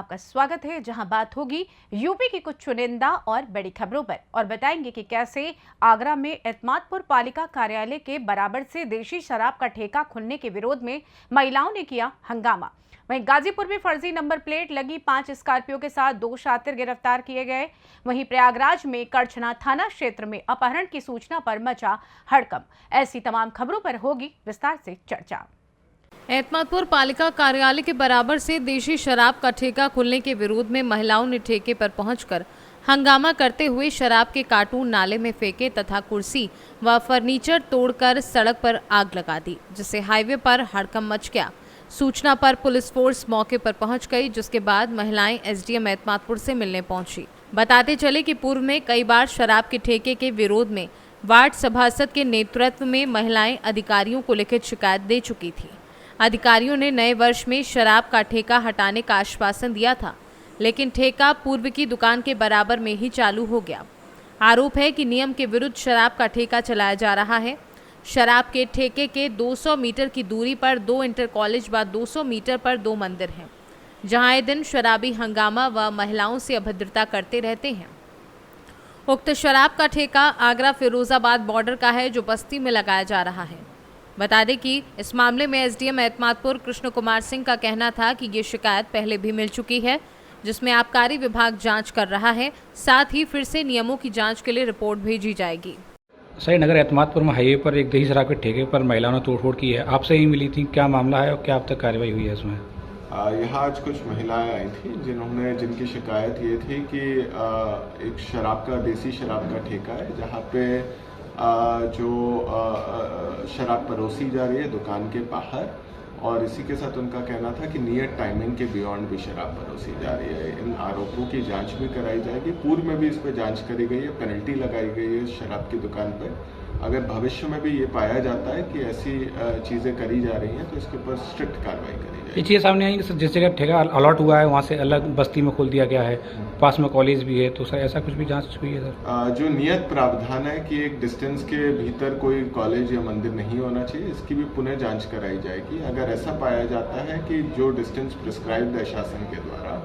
आपका स्वागत है, जहां बात होगी यूपी की कुछ चुनिंदा और बड़ी खबरों पर और बताएंगे कि कैसे आगरा में एतमादपुर पालिका कार्यालय के बराबर से देशी शराब का ठेका खुलने के विरोध में महिलाओं ने किया हंगामा। वहीं गाजीपुर में फर्जी नंबर प्लेट लगी 5 स्कॉर्पियो के साथ 2 शातिर गिरफ्तार किए गए। वहीं प्रयागराज में करछना थाना क्षेत्र में अपहरण की सूचना पर मचा हड़कंप। ऐसी तमाम खबरों पर होगी विस्तार से चर्चा। एतमादपुर पालिका कार्यालय के बराबर से देशी शराब का ठेका खुलने के विरोध में महिलाओं ने ठेके पर पहुंचकर हंगामा करते हुए शराब के कार्टून नाले में फेंके तथा कुर्सी व फर्नीचर तोड़कर सड़क पर आग लगा दी, जिससे हाईवे पर हड़कंप मच गया। सूचना पर पुलिस फोर्स मौके पर पहुंच गई, जिसके बाद महिलाएं एसडीएम एतमादपुर से मिलने पहुंची। बताते चले कि पूर्व में कई बार शराब के ठेके के विरोध में वार्ड सभासद के नेतृत्व में महिलाएं अधिकारियों को लिखित शिकायत दे चुकी थी। अधिकारियों ने नए वर्ष में शराब का ठेका हटाने का आश्वासन दिया था, लेकिन ठेका पूर्व की दुकान के बराबर में ही चालू हो गया। आरोप है कि नियम के विरुद्ध शराब का ठेका चलाया जा रहा है। शराब के ठेके के 200 मीटर की दूरी पर 2 इंटर कॉलेज व 200 मीटर पर 2 मंदिर हैं, जहां आए दिन शराबी हंगामा व महिलाओं से अभद्रता करते रहते हैं। उक्त शराब का ठेका आगरा फिरोजाबाद बॉर्डर का है, जो बस्ती में लगाया जा रहा है। बता दें कि इस मामले में एसडीएम एतमादपुर कृष्ण कुमार सिंह का कहना था कि ये शिकायत पहले भी मिल चुकी है, जिसमें आबकारी विभाग जांच कर रहा है। साथ ही फिर से नियमों की जांच के लिए रिपोर्ट भेजी जाएगी। सही नगर एतमादपुर में हाईवे पर एक देशी शराब के ठेके पर महिलाओं ने तोड़फोड़ की है। आपसे ही मिली थी, क्या मामला है और क्या अब तक कार्रवाई हुई है इसमें? यहाँ आज कुछ महिलाएं आई थी जिनकी शिकायत ये थी कि एक शराब का देसी शराब का ठेका है, जहाँ पे जो शराब परोसी जा रही है दुकान के बाहर, और इसी के साथ उनका कहना था कि नियत टाइमिंग के बियॉन्ड भी शराब परोसी जा रही है। इन आरोपों की जांच भी कराई जाएगी। पूर्व में भी इस पर जांच करी गई है, पेनल्टी लगाई गई है शराब की दुकान पर। अगर भविष्य में भी ये पाया जाता है कि ऐसी चीज़ें करी जा रही हैं तो इसके ऊपर स्ट्रिक्ट कार्रवाई करी जाएगी। ये चीज़ सामने आई कि जिस जगह ठेका अलॉट हुआ है वहाँ से अलग बस्ती में खोल दिया गया है, पास में कॉलेज भी है, तो सर ऐसा कुछ भी जांच हुई है सर? जो नियत प्रावधान है कि एक डिस्टेंस के भीतर कोई कॉलेज या मंदिर नहीं होना चाहिए, इसकी भी पुनः जांच कराई जाएगी। अगर ऐसा पाया जाता है कि जो डिस्टेंस प्रिस्क्राइब्ड है शासन के द्वारा,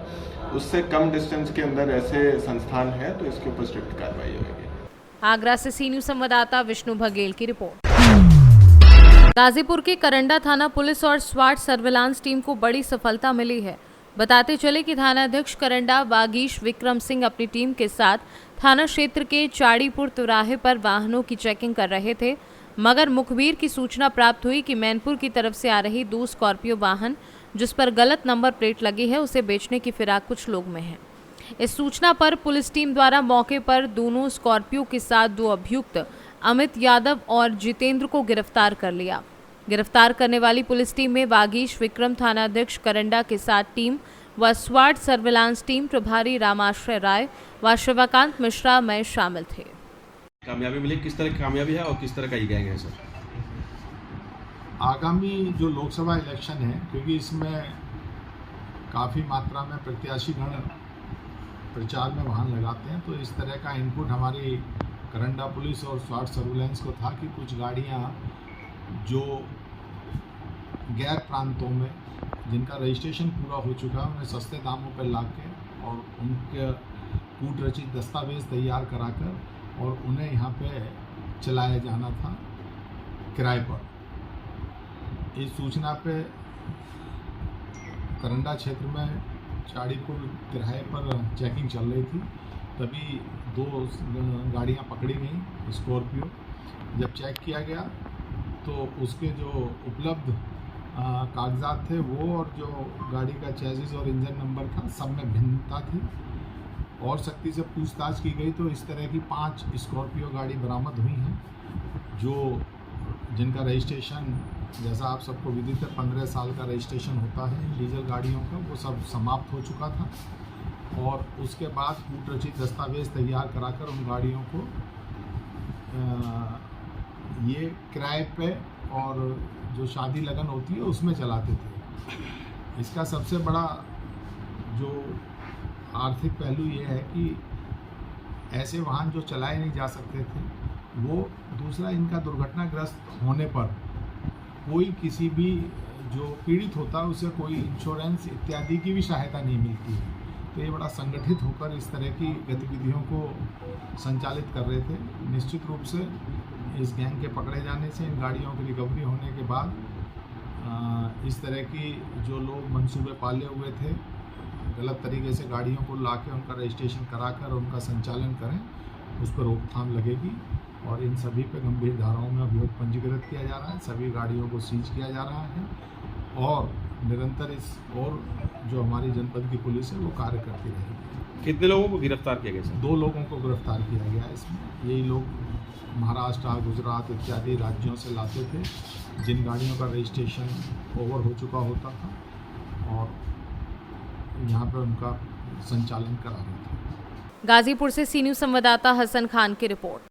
उससे कम डिस्टेंस के अंदर ऐसे संस्थान है तो इसके ऊपर स्ट्रिक्ट कार्रवाई होगी। आगरा से सी न्यूज संवाददाता विष्णु बघेल की रिपोर्ट। गाजीपुर के करंडा थाना पुलिस और स्वाट सर्विलांस टीम को बड़ी सफलता मिली है। बताते चले कि थानाध्यक्ष करंडा वागीश विक्रम सिंह अपनी टीम के साथ थाना क्षेत्र के चाड़ीपुर तिराहे पर वाहनों की चेकिंग कर रहे थे, मगर मुखबिर की सूचना प्राप्त हुई कि मैनपुर की तरफ से आ रही 2 स्कॉर्पियो वाहन, जिस पर गलत नंबर प्लेट लगी है, उसे बेचने की फिराक कुछ लोग में है। इस सूचना पर पुलिस टीम द्वारा मौके पर दोनों स्कॉर्पियो के साथ 2 अभियुक्त अमित यादव और जितेंद्र को गिरफ्तार कर लिया। गिरफ्तार करने वाली पुलिस टीम में वागीश विक्रम, थानाध्यक्ष करंडा के साथ टीम व स्वाट सर्विलांस टीम प्रभारी रामाश्रय राय व शिवकांत मिश्रा में शामिल थे। कामयाबी मिली, किस तरह की कामयाबी है और किस तरह का ये गैंग है सर? आगामी जो लोकसभा इलेक्शन है, क्योंकि इसमें काफ़ी मात्रा में प्रत्याशी गण प्रचार में वाहन लगाते हैं, तो इस तरह का इनपुट हमारी करंडा पुलिस और स्वाट सर्विलांस को था कि कुछ गाड़ियां जो गैर प्रांतों में जिनका रजिस्ट्रेशन पूरा हो चुका है, उन्हें सस्ते दामों पर ला के और उनके कूट रचित दस्तावेज़ तैयार कराकर और उन्हें यहाँ पे चलाया जाना था किराए पर। इस सूचना पे करंडा क्षेत्र में चाड़ीपुर तिराहे पर चेकिंग चल रही थी, तभी 2 गाड़ियां पकड़ी गई स्कॉर्पियो। जब चेक किया गया तो उसके जो उपलब्ध कागजात थे वो और जो गाड़ी का चेसिस और इंजन नंबर था, सब में भिन्नता थी और सख्ती से पूछताछ की गई तो इस तरह की 5 स्कॉर्पियो गाड़ी बरामद हुई हैं, जिनका रजिस्ट्रेशन, जैसा आप सबको विदित है, 15 साल का रजिस्ट्रेशन होता है डीजल गाड़ियों का, वो सब समाप्त हो चुका था। और उसके बाद कूट रचित दस्तावेज़ तैयार कराकर उन गाड़ियों को ये किराए पे और जो शादी लगन होती है उसमें चलाते थे। इसका सबसे बड़ा जो आर्थिक पहलू ये है कि ऐसे वाहन जो चलाए नहीं जा सकते थे, वो दूसरा इनका दुर्घटनाग्रस्त होने पर कोई किसी भी जो पीड़ित होता है उसे कोई इंश्योरेंस इत्यादि की भी सहायता नहीं मिलती है। तो ये बड़ा संगठित होकर इस तरह की गतिविधियों को संचालित कर रहे थे। निश्चित रूप से इस गैंग के पकड़े जाने से, इन गाड़ियों की रिकवरी होने के बाद इस तरह की जो लोग मंसूबे पाले हुए थे, गलत तरीके से गाड़ियों को लाके उनका रजिस्ट्रेशन कराकर उनका संचालन करें, उस पर रोकथाम लगेगी और इन सभी पे गंभीर धाराओं में अभियोग पंजीकृत किया जा रहा है। सभी गाड़ियों को सीज किया जा रहा है और निरंतर इस और जो हमारी जनपद की पुलिस है वो कार्य करती रहेगी। कितने लोगों को गिरफ्तार किया गया सर? 2 लोगों को गिरफ्तार किया गया है। इसमें यही लोग महाराष्ट्र, गुजरात इत्यादि राज्यों से लाते थे, जिन गाड़ियों का रजिस्ट्रेशन ओवर हो चुका होता था और यहाँ पर उनका संचालन करा रहे थे। गाजीपुर से सी न्यूज़ संवाददाता हसन खान की रिपोर्ट।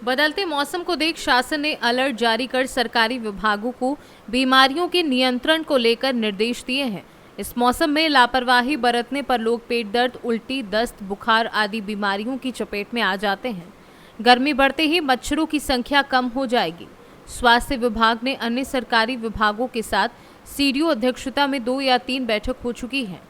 बदलते मौसम को देख शासन ने अलर्ट जारी कर सरकारी विभागों को बीमारियों के नियंत्रण को लेकर निर्देश दिए हैं। इस मौसम में लापरवाही बरतने पर लोग पेट दर्द, उल्टी, दस्त, बुखार आदि बीमारियों की चपेट में आ जाते हैं। गर्मी बढ़ते ही मच्छरों की संख्या कम हो जाएगी। स्वास्थ्य विभाग ने अन्य सरकारी विभागों के साथ सीडीओ अध्यक्षता में 2 या 3 बैठक हो चुकी है।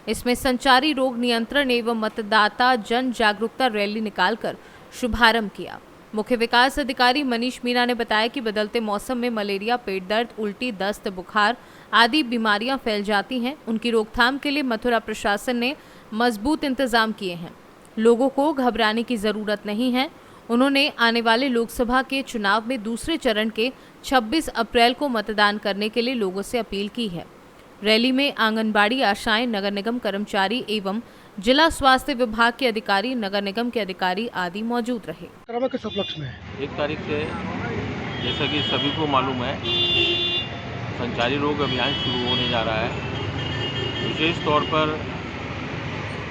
इसमें संचारी रोग नियंत्रण एवं मतदाता जन जागरूकता रैली निकालकर शुभारंभ किया। मुख्य विकास अधिकारी मनीष मीणा ने बताया कि बदलते मौसम में मलेरिया, पेट दर्द, उल्टी, दस्त, बुखार आदि बीमारियां फैल जाती हैं। उनकी रोकथाम के लिए मथुरा प्रशासन ने मजबूत इंतजाम किए हैं। लोगों को घबराने की जरूरत नहीं है। उन्होंने आने वाले लोकसभा के चुनाव में दूसरे चरण के 26 अप्रैल को मतदान करने के लिए लोगों से अपील की है। रैली में आंगनबाड़ी आशाएं, नगर निगम कर्मचारी एवं जिला स्वास्थ्य विभाग के अधिकारी, नगर निगम के अधिकारी आदि मौजूद रहे। किस उपलक्ष्य में 1 तारीख से जैसा कि सभी को मालूम है, संचारी रोग अभियान शुरू होने जा रहा है। विशेष तौर पर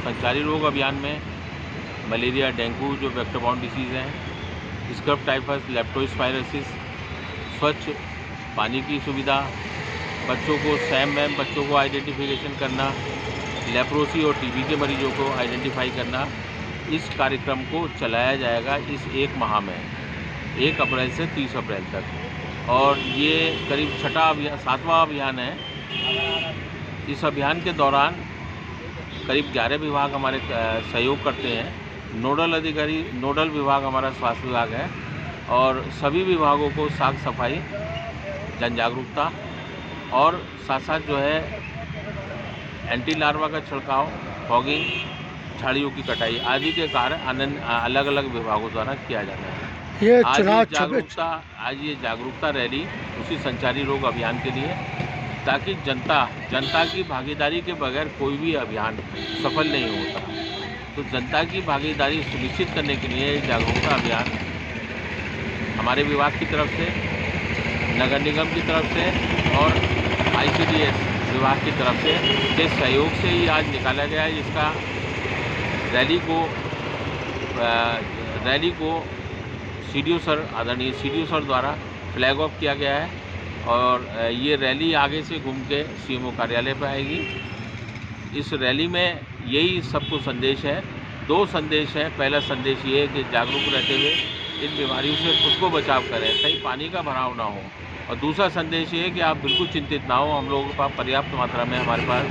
संचारी रोग अभियान में मलेरिया, डेंगू जो वेक्टर बाउंड डिसीज़ हैं, स्क्रब टाइफस, लेप्टोस्पायरोसिस, स्वच्छ पानी की सुविधा, बच्चों को सैम बच्चों को आइडेंटिफिकेशन करना, लेप्रोसी और टीबी के मरीजों को आइडेंटिफाई करना, इस कार्यक्रम को चलाया जाएगा इस 1 माह में, 1 अप्रैल से 30 अप्रैल तक। और ये करीब 7वां अभियान है। इस अभियान के दौरान करीब 11 विभाग हमारे सहयोग करते हैं। नोडल विभाग हमारा स्वास्थ्य विभाग है और सभी विभागों को साफ सफाई, जन जागरूकता और साथ साथ जो है एंटी लार्वा का छिड़काव, फॉगिंग, झाड़ियों की कटाई आदि के कार्य अलग अलग विभागों द्वारा किया जाता है। ये आज ये जागरूकता रैली उसी संचारी रोग अभियान के लिए, ताकि जनता की भागीदारी के बगैर कोई भी अभियान सफल नहीं होता। तो जनता की भागीदारी सुनिश्चित करने के लिए जागरूकता अभियान हमारे विभाग की तरफ से, नगर निगम की तरफ से और ICDS विभाग की तरफ से के सहयोग से ही आज निकाला गया है। जिसका रैली को आदरणीय CDO सर द्वारा फ्लैग ऑफ किया गया है और ये रैली आगे से घूम के CMO कार्यालय पर आएगी। इस रैली में यही सबको संदेश है, 2 संदेश हैं। पहला संदेश ये है कि जागरूक रहते हुए इन बीमारियों से खुद को बचाव करें, कहीं पानी का भराव ना हो। और दूसरा संदेश ये है कि आप बिल्कुल चिंतित ना हो, हम लोगों के पास पर्याप्त मात्रा में हमारे पास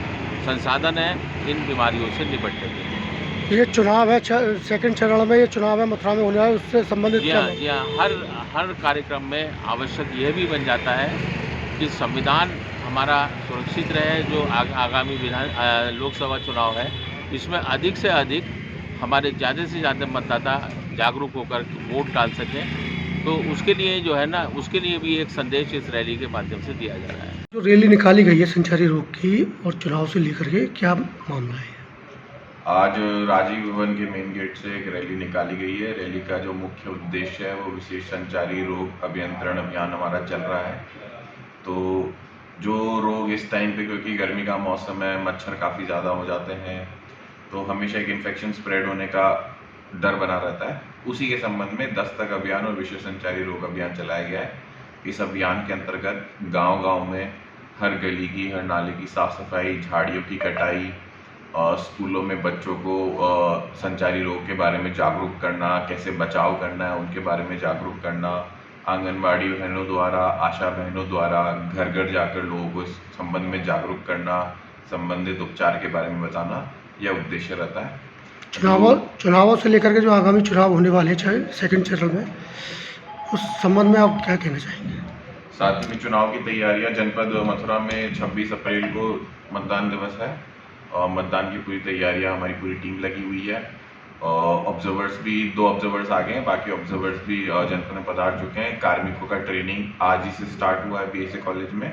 संसाधन है इन बीमारियों से निपटने के लिए। ये चुनाव है, 2nd चरण में ये चुनाव है मथुरा में होने वाला, उससे संबंधित हर कार्यक्रम में आवश्यक यह भी बन जाता है कि संविधान हमारा सुरक्षित रहे। जो आगामी लोकसभा चुनाव है, इसमें अधिक से अधिक हमारे ज़्यादा से ज़्यादा मतदाता जागरूक होकर वोट डाल सकें। तो उसके लिए जो है ना, उसके लिए भी एक संदेश इस रैली के माध्यम से दिया जा रहा है। जो रैली निकाली गई है संचारी रोग की और चुनाव से लेकर के, क्या मामला है? आज राजीव भवन के मेन गेट से एक रैली निकाली गई है। रैली का जो मुख्य उद्देश्य है वो विशेष संचारी रोग अभियंत्रण अभियान हमारा चल रहा है। तो जो रोग इस टाइम पे, क्योंकि गर्मी का मौसम है, मच्छर काफ़ी ज़्यादा हो जाते हैं, तो हमेशा एक इन्फेक्शन स्प्रेड होने का डर बना रहता है। उसी के संबंध में दस्तक अभियान और विश्व संचारी रोग अभियान चलाया गया है। इस अभियान के अंतर्गत गांव-गांव में हर गली की, हर नाले की साफ सफाई, झाड़ियों की कटाई और स्कूलों में बच्चों को संचारी रोग के बारे में जागरूक करना, कैसे बचाव करना है उनके बारे में जागरूक करना, आंगनबाड़ी बहनों द्वारा, आशा बहनों द्वारा घर घर जाकर लोगों को इस संबंध में जागरूक करना, संबंधित उपचार के बारे में बताना, यह उद्देश्य रहता है। चुनावों से लेकर के जो आगामी चुनाव होने वाले चाहे सेकंड चरण में, उस संबंध में आप क्या कहना चाहेंगे? साथ ही में चुनाव की तैयारियां, जनपद मथुरा में 26 अप्रैल को मतदान दिवस है और मतदान की पूरी तैयारियां हमारी पूरी टीम लगी हुई है। ऑब्जर्वर्स भी 2 ऑब्जर्वर्स आ गए हैं, बाकी ऑब्जर्वर्स भी जनपद में पधार चुके हैं। कार्मिकों का ट्रेनिंग आज ही से स्टार्ट हुआ है बीएसए कॉलेज में,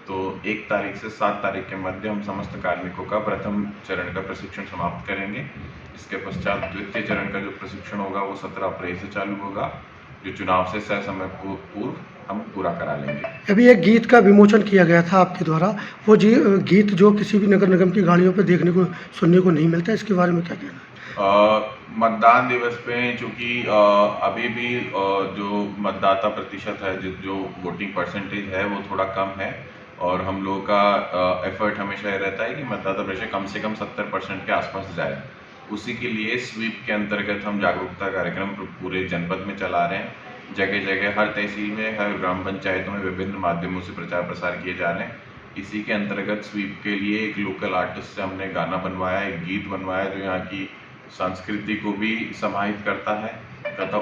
तो 1 तारीख से 7 तारीख के मध्य हम समस्त कार्मिकों का प्रथम चरण का प्रशिक्षण समाप्त करेंगे। इसके पश्चात द्वितीय चरण का जो प्रशिक्षण होगा वो 17 अप्रैल से चालू होगा, जो चुनाव से समय पूर्व हम पूरा करा लेंगे। अभी एक गीत का विमोचन किया गया था आपके द्वारा, वो गीत जो किसी भी नगर निगम की गाड़ियों पर देखने को सुनने को नहीं मिलता, इसके बारे में क्या कहना है? मतदान दिवस पे चूँकि अभी भी जो मतदाता प्रतिशत है, जो वोटिंग परसेंटेज है वो थोड़ा कम है और हम लोगों का एफर्ट हमेशा ये रहता है कि मतदाता प्रतिशत कम से कम 70% के आसपास जाए। उसी के लिए स्वीप के अंतर्गत हम जागरूकता कार्यक्रम पूरे जनपद में चला रहे हैं। जगह जगह हर तहसील में, हर ग्राम पंचायतों में विभिन्न माध्यमों से प्रचार प्रसार किए जा रहे हैं। इसी के अंतर्गत स्वीप के लिए एक लोकल आर्टिस्ट से हमने गाना बनवाया, एक गीत बनवाया जो यहाँ की संस्कृति को भी समाहित करता है तथा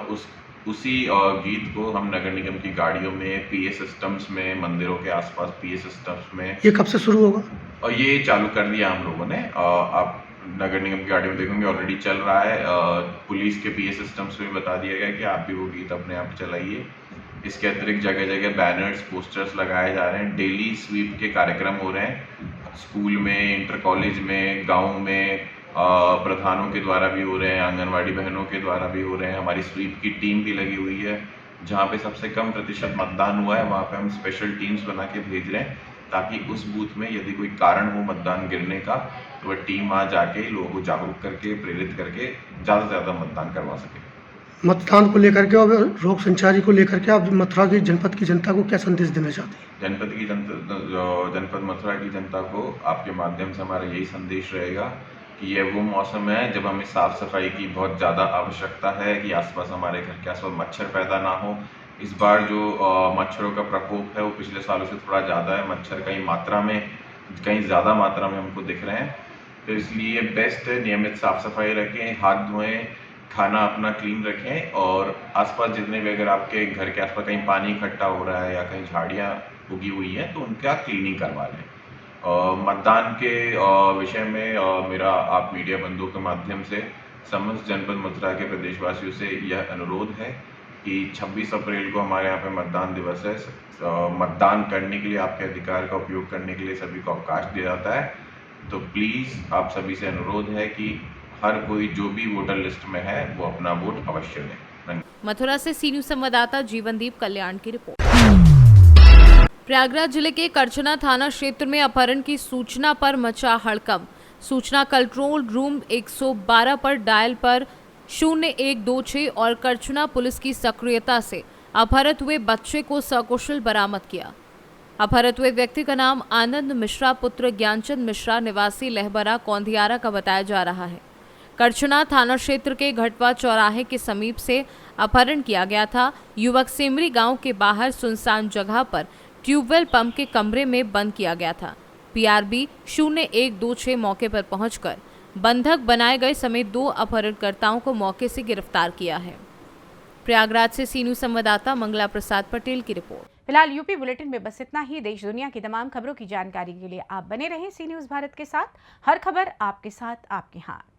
उसी गीत को हम नगर निगम की गाड़ियों में, पीए सिस्टम्स में, मंदिरों के आसपास पीए सिस्टम्स में। ये कब से शुरू होगा? और ये चालू कर दिया हम लोगों ने। आप नगर निगम की गाड़ियों में देखोगे ऑलरेडी चल रहा है। पुलिस के पीए सिस्टम्स में बता दिया गया कि आप भी वो गीत अपने आप चलाइए। इसके अतिरिक्त जगह जगह बैनर्स, पोस्टर्स लगाए जा रहे हैं। डेली स्वीप के कार्यक्रम हो रहे हैं, स्कूल में, इंटर कॉलेज में, गाँव में, प्रधानों के द्वारा भी हो रहे हैं, आंगनवाड़ी बहनों के द्वारा भी हो रहे हैं। हमारी स्वीप की टीम भी लगी हुई है। जहाँ पे सबसे कम प्रतिशत मतदान हुआ है वहाँ पे हम स्पेशल टीम्स बना के भेज रहे हैं ताकि उस बूथ में यदि कोई कारण हो मतदान गिरने का तो वह टीम वहाँ जाके लोगों को जागरूक करके, प्रेरित करके ज़्यादा से ज़्यादा मतदान करवा सके। मतदान को लेकर के और रोग संचारी को लेकर के आप मथुरा की जनपद की जनता को क्या संदेश देना चाहते हैं? जनपद मथुरा की जनता को आपके माध्यम से हमारा यही संदेश रहेगा कि यह वो मौसम है जब हमें साफ सफाई की बहुत ज़्यादा आवश्यकता है कि आसपास, हमारे घर के आसपास मच्छर पैदा ना हो। इस बार जो मच्छरों का प्रकोप है वो पिछले सालों से थोड़ा ज़्यादा है। मच्छर कहीं ज़्यादा मात्रा में हमको दिख रहे हैं, तो इसलिए बेस्ट है नियमित साफ सफाई रखें, हाथ धोएं, खाना अपना क्लीन रखें और आसपास जितने भी, अगर आपके घर के आसपास कहीं पानी इकट्ठा हो रहा है या कहीं झाड़ियाँ उगी हुई हैं तो उनका क्लीनिंग करवा लें। मतदान के विषय में मेरा आप मीडिया बंधुओं के माध्यम से समस्त जनपद मथुरा के प्रदेशवासियों से यह अनुरोध है कि 26 अप्रैल को हमारे यहाँ पे मतदान दिवस है। मतदान करने के लिए, आपके अधिकार का उपयोग करने के लिए सभी को अवकाश दिया जाता है, तो प्लीज़ आप सभी से अनुरोध है कि हर कोई जो भी वोटर लिस्ट में है वो अपना वोट अवश्य दें। मथुरा से सी न्यूज़ संवाददाता जीवनदीप कल्याण की रिपोर्ट। प्रयागराज जिले के करछना थाना क्षेत्र में अपहरण की सूचना पर मचा हड़कंप। सूचना कंट्रोल रूम 112 पर डायल पर 0126 और करछना पुलिस की सक्रियता से अपहरित हुए बच्चे को सकुशल बरामद किया। अपहरित हुए व्यक्ति का नाम आनंद मिश्रा पुत्र ज्ञानचंद मिश्रा निवासी लहबरा कौंधियारा का बताया जा रहा है। करछना थाना क्षेत्र के घटवा चौराहे के समीप से अपहरण किया गया था। युवक सेमरी गांव के बाहर सुनसान जगह पर ट्यूबवेल पंप के कमरे में बंद किया गया था। पीआरबी 0126 मौके पर पहुंचकर बंधक बनाए गए समेत 2 अपहरणकर्ताओं को मौके से गिरफ्तार किया है। प्रयागराज से सी न्यूज़ संवाददाता मंगला प्रसाद पटेल की रिपोर्ट। फिलहाल यूपी बुलेटिन में बस इतना ही। देश दुनिया की तमाम खबरों की जानकारी के लिए आप बने रहें सी न्यूज़ भारत के साथ। हर खबर आपके साथ, आपके हाथ।